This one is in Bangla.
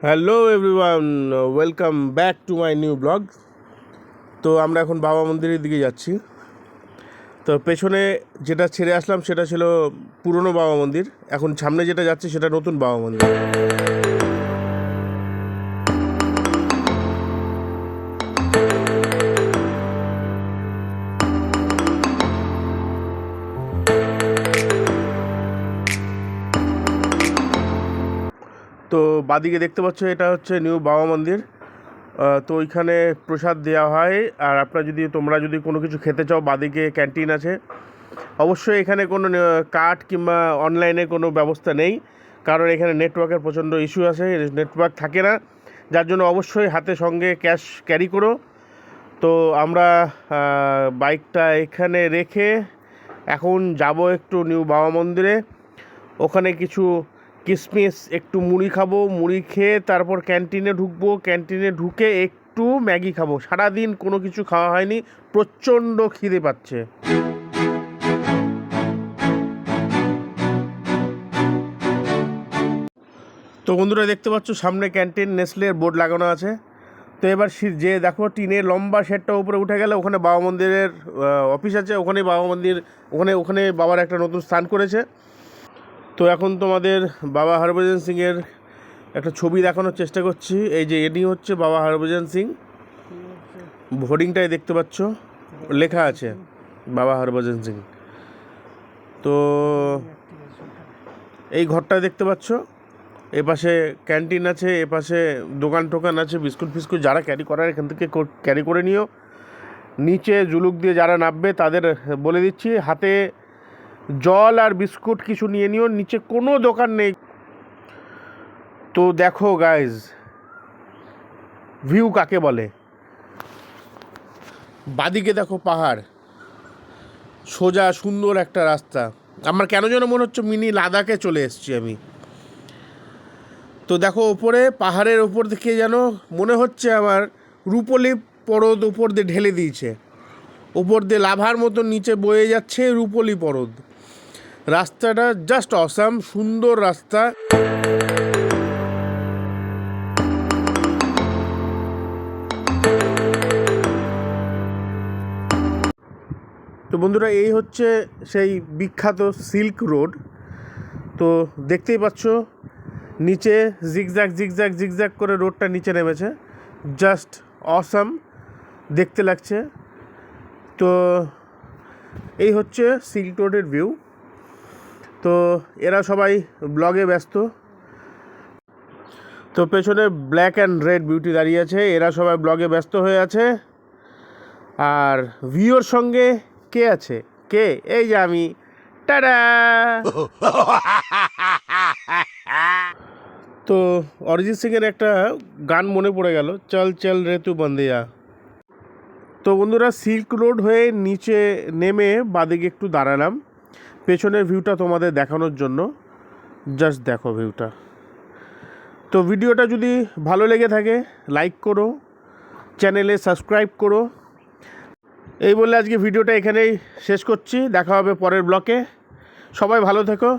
Hello everyone, welcome back to my new blog. তো আমরা এখন বাবা মন্দিরের দিকে যাচ্ছি। তো পেছনে যেটা ছেড়ে আসলাম সেটা ছিল পুরনো বাবা মন্দির, এখন সামনে যেটা যাচ্ছে সেটা নতুন বাবা মন্দির। তো বাদিকে দেখতে পাচ্ছ এটা হচ্ছে নিউ বাবা মন্দির। তো ওইখানে প্রসাদ দেওয়া হয়, আর তোমরা যদি কোনো কিছু খেতে চাও বাদিকে ক্যান্টিন আছে। অবশ্যই এখানে কোনো কার্ড কিংবা অনলাইনে কোনো ব্যবস্থা নেই, কারণ এখানে নেটওয়ার্কের প্রচণ্ড ইস্যু আছে, নেটওয়ার্ক থাকে না, যার জন্য অবশ্যই হাতে সঙ্গে ক্যাশ ক্যারি করো। তো আমরা বাইকটা এখানে রেখে এখন যাব একটু নিউ বাবা মন্দিরে। ওখানে কিছু কিশমিশ, একটু মুড়ি খাবো, মুড়ি খেয়ে তারপর ক্যান্টিনে ঢুকবো, ক্যান্টিনে ঢুকে একটু ম্যাগি খাবো। সারাদিন কোনো কিছু খাওয়া হয়নি, প্রচণ্ড খিদে পাচ্ছে। তো বন্ধুরা দেখতে পাচ্ছ সামনে ক্যান্টিন, নেসলের বোর্ড লাগানো আছে। তো এবার যে দেখো টিনের লম্বা শেডটা উপরে উঠে গেলে ওখানে বাবা মন্দিরের অফিস আছে, ওখানে বাবা মন্দির, ওখানে বাবার একটা নতুন স্থান করেছে। তো এখন তোমাদের বাবা হরভজন সিংয়ের একটা ছবি দেখানোর চেষ্টা করছি। এই যে এটি হচ্ছে বাবা হরভজন সিং, হোর্ডিংটাই দেখতে পাচ্ছ, লেখা আছে বাবা হরভজন সিং। তো এই ঘরটা দেখতে পাচ্ছ, এপাশে ক্যান্টিন আছে, এপাশে দোকান টোকান আছে, বিস্কুট ফিস্কুট যারা ক্যারি করার এখান থেকে ক্যারি করে নিও। নিচে জুলুক দিয়ে যারা নামবে তাদের বলে দিচ্ছি, হাতে জল আর বিস্কুট কিছু নিয়ে নিও, নিচে কোনো দোকান নেই। তো দেখো গাইজ, ভিউ কাকে বলে। বাদিকে দেখো পাহাড়, সোজা সুন্দর একটা রাস্তা। আমার কেন যেন মনে হচ্ছে মিনি লাদাখে চলে এসেছি আমি। তো দেখো ওপরে পাহাড়ের ওপর থেকে যেন মনে হচ্ছে আমার রূপলি পরদ ওপর দিয়ে ঢেলে দিয়েছে, ওপর দিয়ে লাভার মতো নিচে বয়ে যাচ্ছে রূপলি পরদ। রাস্তাটা জাস্ট অসাম, সুন্দর রাস্তা। তো বন্ধুরা এই হচ্ছে সেই বিখ্যাত সিল্ক রোড। তো দেখতেই পাচ্ছ নিচে জিগজ্যাগ জিগজ্যাগ জিগজ্যাগ করে রোডটা নিচে নেমেছে, জাস্ট অসাম দেখতে লাগছে। তো এই হচ্ছে সিল্ক রোডের ভিউ। তো এরা সবাই ব্লগে ব্যস্ত। তো পেছনে ব্ল্যাক অ্যান্ড রেড বিউটি দাঁড়িয়ে আছে, এরা সবাই ব্লগে ব্যস্ত হয়ে আছে। আর ভিউর সঙ্গে কে আছে? কে? এই যে আমি, টাডা। তো অরিজিৎ সিংয়ের একটা গান মনে পড়ে গেল, চল চল রে তু বন্দিয়া। তো বন্ধুরা সিল্ক রোড হয়ে নিচে নেমে বাদিকে একটু দাঁড়ালাম পেছনের ভিউটা তোমাদের দেখানোর জন্য। জাস্ট দেখো ভিউটা। তো ভিডিওটা যদি ভালো লেগে থাকে লাইক করো, চ্যানেলে সাবস্ক্রাইব করো। এই বলে আজকে ভিডিওটা এখানেই শেষ করছি, দেখা হবে পরের ব্লকে। সবাই ভালো থেকো।